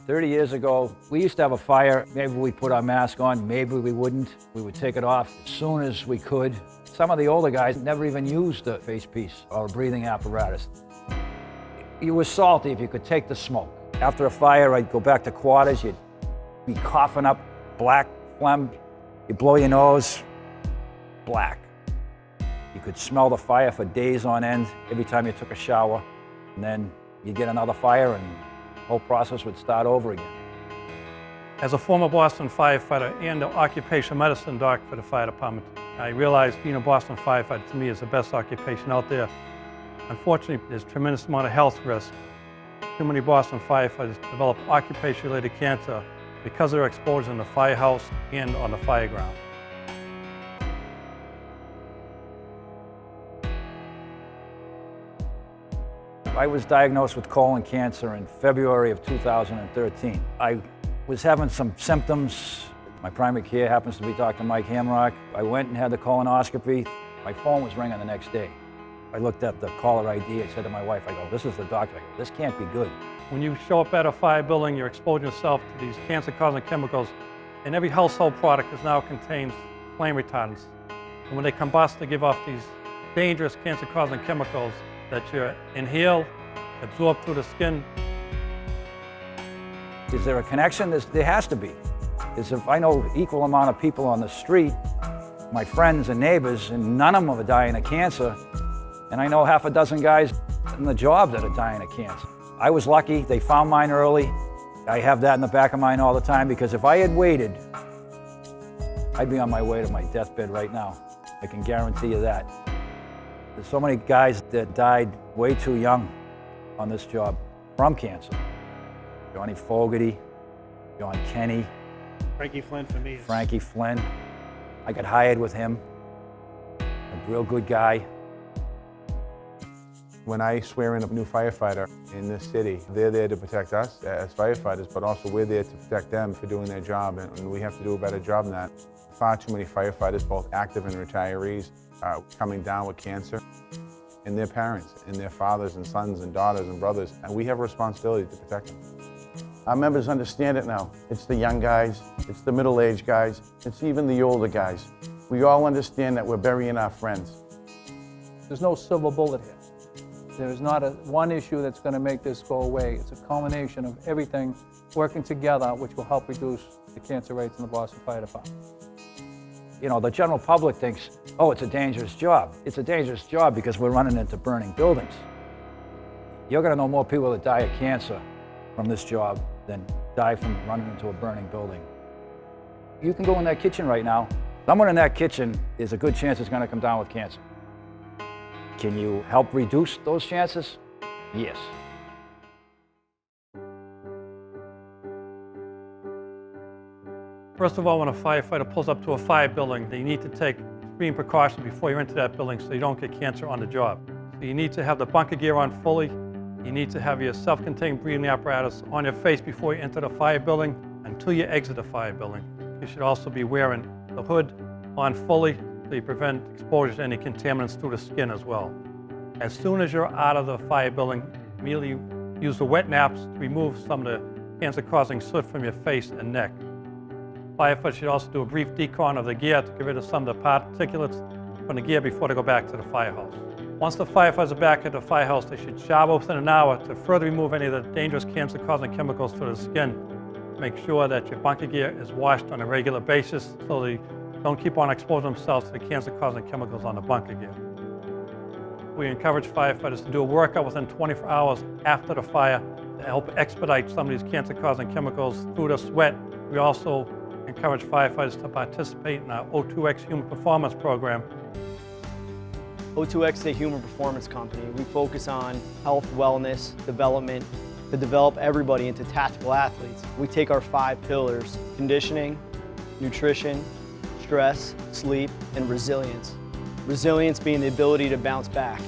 30 years ago, we used to have a fire. Maybe we put our mask on, maybe we wouldn't. We would take it off as soon as we could. Some of the older guys never even used a face piece or a breathing apparatus. You were salty if you could take the smoke. After a fire, I'd go back to quarters, you'd be coughing up black phlegm. You blow your nose, black. You could smell the fire for days on end every time you took a shower. And then you'd get another fire and the whole process would start over again. As a former Boston firefighter and an occupational medicine doc for the fire department, I realized being a Boston firefighter to me is the best occupation out there. Unfortunately, there's a tremendous amount of health risk. Too many Boston firefighters develop occupation-related cancer because of their exposure in the firehouse and on the fire ground. I was diagnosed with colon cancer in February of 2013. I was having some symptoms. My primary care happens to be Dr. Mike Hamrock. I went and had the colonoscopy. My phone was ringing the next day. I looked at the caller ID. I said to my wife, I go, this is the doctor. I go, this can't be good. When you show up at a fire building, you're exposing yourself to these cancer-causing chemicals, and every household product now contains flame retardants. And when they combust, they give off these dangerous cancer-causing chemicals that you inhale, absorb through the skin. Is there a connection? There has to be. Because if I know equal amount of people on the street, my friends and neighbors, and none of them are dying of cancer, and I know half a dozen guys in the job that are dying of cancer. I was lucky, they found mine early. I have that in the back of mine all the time because if I had waited, I'd be on my way to my deathbed right now. I can guarantee you that. There's so many guys that died way too young on this job from cancer. Johnny Fogarty, John Kenny. Frankie Flynn for me. Frankie Flynn. I got hired with him. A real good guy. When I swear in a new firefighter in this city, they're there to protect us as firefighters, but also we're there to protect them for doing their job, and we have to do a better job than that. Far too many firefighters, both active and retirees, are coming down with cancer, and their parents, and their fathers and sons and daughters and brothers, and we have a responsibility to protect them. Our members understand it now. It's the young guys, it's the middle-aged guys, it's even the older guys. We all understand that we're burying our friends. There's no silver bullet here. There's not one issue that's going to make this go away. It's a culmination of everything working together, which will help reduce the cancer rates in the Boston Fire Department. You know, the general public thinks, oh, it's a dangerous job. It's a dangerous job because we're running into burning buildings. You're going to know more people that die of cancer from this job than die from running into a burning building. You can go in that kitchen right now. Someone in that kitchen is a good chance is going to come down with cancer. Can you help reduce those chances? Yes. First of all, when a firefighter pulls up to a fire building, they need to take extreme precautions before you enter that building so you don't get cancer on the job. So you need to have the bunker gear on fully. You need to have your self-contained breathing apparatus on your face before you enter the fire building until you exit the fire building. You should also be wearing the hood on fully so you prevent exposure to any contaminants through the skin as well. As soon as you're out of the fire building, immediately use the wet naps to remove some of the cancer-causing soot from your face and neck. Firefighters should also do a brief decon of the gear to get rid of some of the particulates from the gear before they go back to the firehouse. Once the firefighters are back at the firehouse, they should shower within an hour to further remove any of the dangerous cancer-causing chemicals to the skin. Make sure that your bunker gear is washed on a regular basis so they don't keep on exposing themselves to the cancer-causing chemicals on the bunker gear. We encourage firefighters to do a workout within 24 hours after the fire to help expedite some of these cancer-causing chemicals through the sweat. We also encourage firefighters to participate in our O2X Human Performance Program. O2X is a human performance company. We focus on health, wellness, development, to develop everybody into tactical athletes. We take our 5 pillars: conditioning, nutrition, stress, sleep, and resilience. Resilience being the ability to bounce back.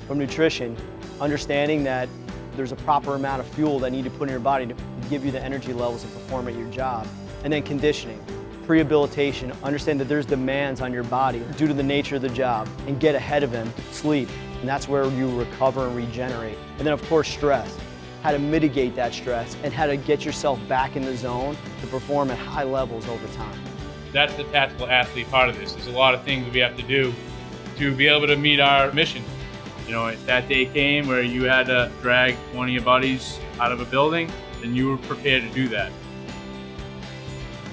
From nutrition, understanding that there's a proper amount of fuel that you need to put in your body to give you the energy levels to perform at your job. And then conditioning, rehabilitation, understand that there's demands on your body due to the nature of the job, and get ahead of them. Sleep, and that's where you recover and regenerate. And then of course stress. how to mitigate that stress, and how to get yourself back in the zone to perform at high levels over time. That's the tactical athlete part of this. There's a lot of things we have to do to be able to meet our mission. You know, if that day came where you had to drag one of your buddies out of a building, then you were prepared to do that.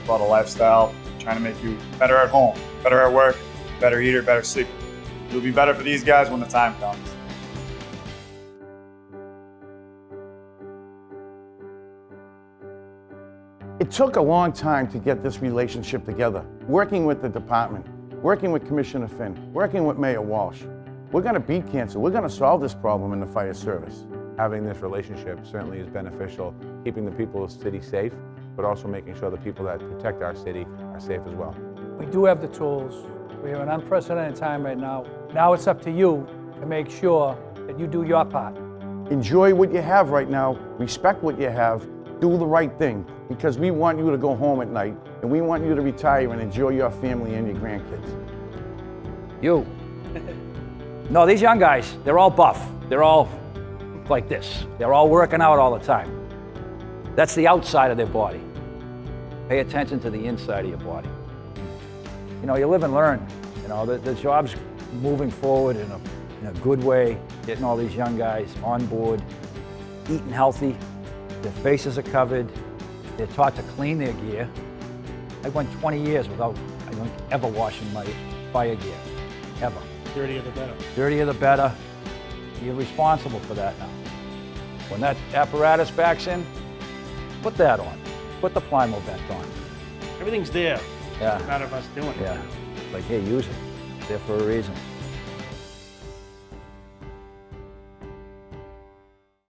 About a lifestyle, trying to make you better at home, better at work, better eater, better sleeper. You'll be better for these guys when the time comes. It took a long time to get this relationship together, working with the department, working with Commissioner Finn, working with Mayor Walsh. We're going to beat cancer. We're going to solve this problem in the fire service. Having this relationship certainly is beneficial, keeping the people of the city safe, but also making sure the people that protect our city are safe as well. We do have the tools. We have an unprecedented time right now. Now it's up to you to make sure that you do your part. Enjoy what you have right now, respect what you have, do the right thing, because we want you to go home at night, and we want you to retire and enjoy your family and your grandkids. You. No, these young guys, they're all buff. They're all like this. They're all working out all the time. That's the outside of their body. Pay attention to the inside of your body. You know, you live and learn. You know, the job's moving forward in a good way, getting all these young guys on board, eating healthy, their faces are covered, they're taught to clean their gear. I went 20 years without, I think, ever washing my fire gear, ever. Dirtier the better. Dirtier the better. You're responsible for that now. When that apparatus backs in, put that on. Put the Plimo vent on. Everything's there. Yeah. It's a matter of us doing it. Yeah. Like, hey, use it. It's there for a reason.